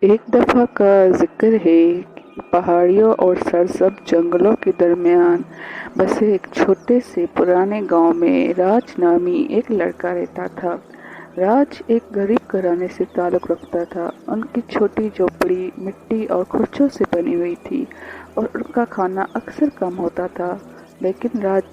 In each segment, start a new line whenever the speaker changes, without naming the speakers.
ایک دفعہ کا ذکر ہے کہ پہاڑیوں اور سرسبز جنگلوں کے درمیان بسے ایک چھوٹے سے پرانے گاؤں میں راج نامی ایک لڑکا رہتا تھا۔ راج ایک غریب گھرانے سے تعلق رکھتا تھا۔ ان کی چھوٹی جھونپڑی مٹی اور کھرچوں سے بنی ہوئی تھی اور ان کا کھانا اکثر کم ہوتا تھا، لیکن راج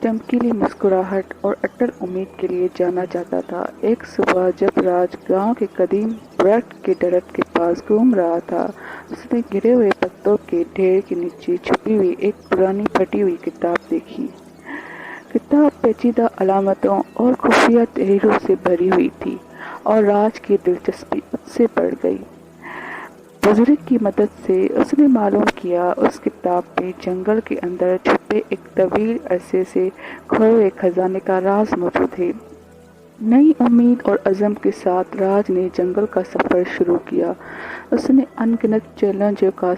چمکیلی مسکراہٹ اور اٹل امید کے لیے جانا جاتا تھا۔ ایک صبح جب راج گاؤں کے قدیم برٹ کے درخت کے پاس گھوم رہا تھا، اس نے گرے ہوئے پتوں کے ڈھیر کے نیچے چھپی ہوئی ایک پرانی پھٹی ہوئی کتاب دیکھی۔ کتاب پیچیدہ علامتوں اور خفیہ تحریروں سے بھری ہوئی تھی اور راج کی دلچسپی اس سے بڑھ گئی۔ بزرگ کی مدد سے اس نے معلوم کیا اس کتاب میں جنگل کے اندر چھپے ایک طویل عرصے سے کھوئے ہوئے خزانے کا راز موجود ہے۔ نئی امید اور عزم کے ساتھ راج نے جنگل کا سفر شروع کیا۔ اس نے ان گنت چیلنجوں کا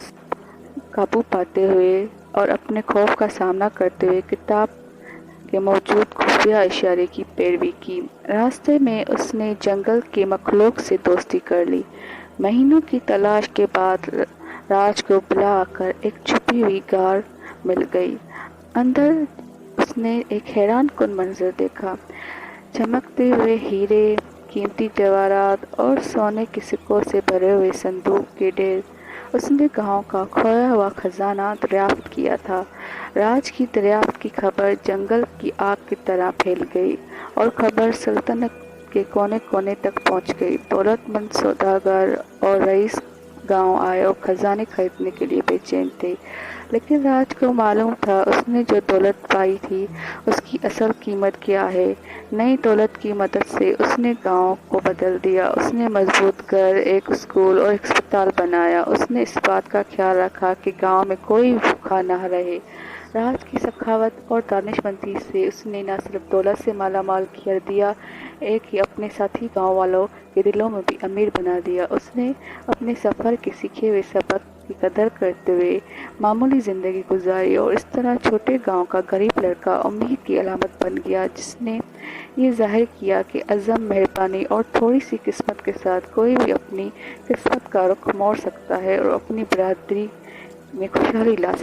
قابو پاتے ہوئے اور اپنے خوف کا سامنا کرتے ہوئے کتاب کے موجود خفیہ اشارے کی پیروی کی۔ راستے میں اس نے جنگل کے مخلوق سے دوستی کر لی۔ مہینوں کی تلاش کے بعد راج کو بلا کر ایک چھپی ہوئی غار مل گئی۔ اندر اس نے ایک حیران کن منظر دیکھا۔ چمکتے ہوئے ہیرے، قیمتی جواہرات اور سونے کے سکوں سے بھرے ہوئے صندوق کے ڈھیر۔ اس نے گاؤں کا کھویا ہوا خزانہ دریافت کیا تھا۔ راج کی دریافت کی خبر جنگل کی آگ کی طرح پھیل گئی اور خبر سلطنت کے کونے کونے تک پہنچ گئی۔ دولت مند سوداگر اور رئیس گاؤں آئے اور خزانے خریدنے کے لیے بے چین تھے، لیکن راج کو معلوم تھا اس نے جو دولت پائی تھی اس کی اصل قیمت کیا ہے۔ نئی دولت کی مدد سے اس نے گاؤں کو بدل دیا۔ اس نے مضبوط گھر، ایک اسکول اور ایک اسپتال بنایا۔ اس نے اس بات کا خیال رکھا کہ گاؤں میں کوئی بھوکا نہ رہے۔ راج کی سخاوت اور دانش مندی سے اس نے نہ صرف دولت سے مالا مال کر دیا، ایک ہی اپنے ساتھی گاؤں والوں کے دلوں میں بھی امیر بنا دیا۔ اس نے اپنے سفر کے سیکھے ہوئے سبق کی قدر کرتے ہوئے معمولی زندگی گزاری اور اس طرح چھوٹے گاؤں کا غریب لڑکا امید کی علامت بن گیا، جس نے یہ ظاہر کیا کہ عزم، مہربانی اور تھوڑی سی قسمت کے ساتھ کوئی بھی اپنی قسمت کا رخ موڑ سکتا ہے اور اپنی برادری میں خوشحالی لا سکتا ہے۔